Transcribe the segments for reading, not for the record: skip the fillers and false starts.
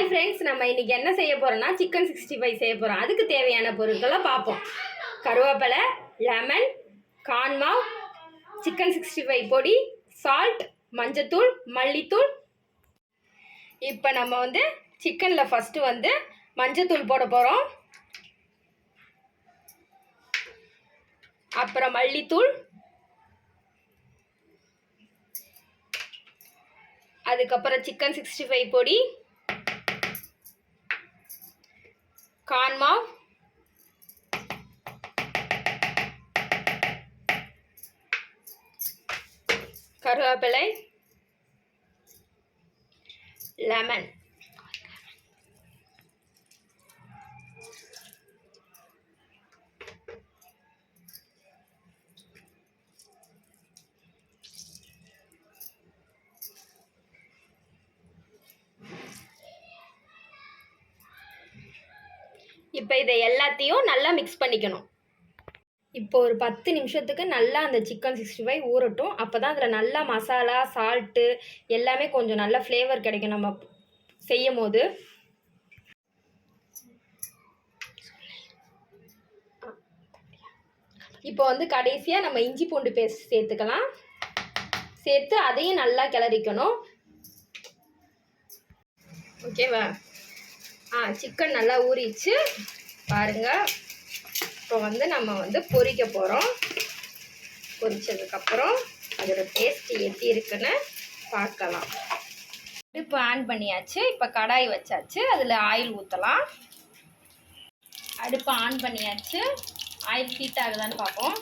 Hi friends, நம்ம இன்னைக்கு என்ன செய்ய போறோம்னா சிக்கன் 65 செய்ய போறோம். அதுக்கு தேவையான பொருட்களை பார்ப்போம். கருவேப்பிலை, லெமன், கார்ன் மாவு, சிக்கன் 65 பொடி, சால்ட், மஞ்சத்தூள், மல்லித்தூள். இப்போ நம்ம சிக்கனில் ஃபஸ்ட்டு மஞ்சத்தூள் போட போகிறோம். அப்புறம் மல்லித்தூள், அதுக்கப்புறம் சிக்கன் 65 பொடி, கார்ன் மாவு, கருவேப்பிலை, லெமன். இப்போ இதை எல்லாத்தையும் நல்லா மிக்ஸ் பண்ணிக்கணும். இப்போ ஒரு 10 நிமிஷத்துக்கு நல்லா அந்த சிக்கன் 65 ஊறட்டும். அப்போ தான் அதில் நல்லா மசாலா, சால்ட்டு எல்லாமே கொஞ்சம் நல்ல ஃப்ளேவர் கிடைக்கும் நம்ம செய்யும் போது. இப்போ கடைசியாக நம்ம இஞ்சி பூண்டு பேஸ்ட் சேர்த்துக்கலாம். சேர்த்து அதையும் நல்லா கிளறிக்கணும். ஓகேவா? சிக்கன் நல்லா ஊறிச்சு பாருங்க. இப்போ நம்ம பொரிக்க போகிறோம். பொரிச்சதுக்கப்புறம் அதோட டேஸ்ட் எப்படி இருக்குன்னு பார்க்கலாம். இப்போ ஆன் பண்ணியாச்சு. இப்போ கடாய் வச்சாச்சு. அதில் ஆயில் ஊற்றலாம். அடுப்பு ஆன் பண்ணியாச்சு. ஆயில் ஹீட் ஆகுதான்னு பார்ப்போம்.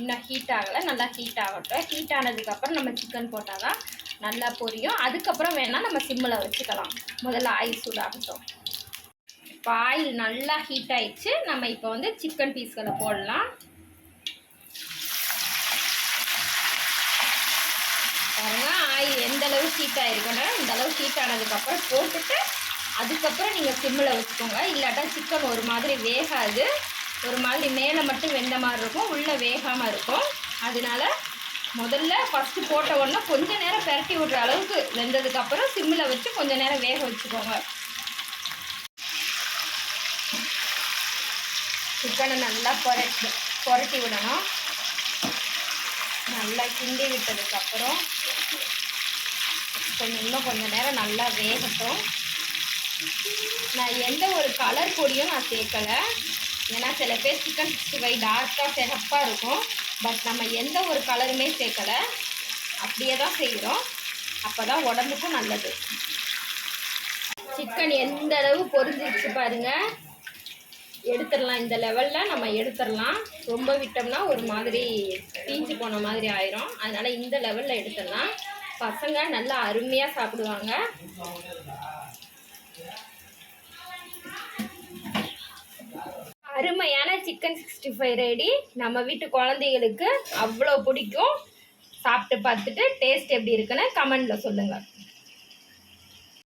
இன்னும் ஹீட் ஆகலை. நல்லா ஹீட் ஆகட்டும். ஹீட் ஆனதுக்கப்புறம் நம்ம சிக்கன் போட்டால் தான் நல்லா பொரியும். அதுக்கப்புறம் வேணால் நம்ம சிம்மில் வச்சுக்கலாம். முதல்ல ஆயில் சூடாகட்டும். இப்போ ஆயில் நல்லா ஹீட் ஆயிடுச்சு. நம்ம இப்போ சிக்கன் பீஸ்களை போடலாம். பாருங்க, ஆயில் எந்த அளவு ஹீட் ஆகிருக்கணும். இந்த அளவு ஹீட் ஆனதுக்கப்புறம் போட்டுட்டு அதுக்கப்புறம் நீங்கள் சிம்மில் வச்சுக்கோங்க. இல்லாட்டா சிக்கன் ஒரு மாதிரி வேகாது. ஒரு மாதிரி மேலே மட்டும் வெந்த மாதிரி இருக்கும், உள்ளே வேகாமல் இருக்கும். அதனால முதல்ல ஃபஸ்ட்டு போட்ட உடனே கொஞ்சம் நேரம் பெரட்டி விடுற அளவுக்கு வெந்ததுக்கப்புறம் சிம்மில் வச்சு கொஞ்சம் நேரம் வேக வச்சுக்கோங்க. சிக்கனை நல்லா புரட்டி விடணும். நல்லா கிண்டி விட்டதுக்கப்புறம் இன்னும் கொஞ்சம் நேரம் நல்லா வேகட்டும். நான் எந்த ஒரு கலர் பொடியும் நான் சேர்க்கலை. ஏன்னா சில பேர் சிக்கன் 65 டார்க்காக சிகப்பாக இருக்கும். பட் நம்ம எந்த ஒரு கலருமே சேர்க்கலை. அப்படியே தான் செய்கிறோம். அப்போ தான் உடம்புக்கும் நல்லது. சிக்கன் எந்த அளவு பொரிஞ்சிருச்சு பாருங்கள். எடுத்துடலாம். இந்த லெவலில் நம்ம எடுத்துடலாம். ரொம்ப விட்டோம்னா ஒரு மாதிரி தீஞ்சு போன மாதிரி ஆயிரும். அதனால் இந்த லெவலில் எடுத்துடலாம். பசங்க நல்லா அருமையாக சாப்பிடுவாங்க. அருமையான சிக்கன் 65 ரெடி. நம்ம வீட்டு குழந்தைகளுக்கு அவ்வளோ பிடிக்கும். சாப்பிட்டு பார்த்துட்டு டேஸ்ட் எப்படி இருக்குன்னு கமெண்டில் சொல்லுங்கள்.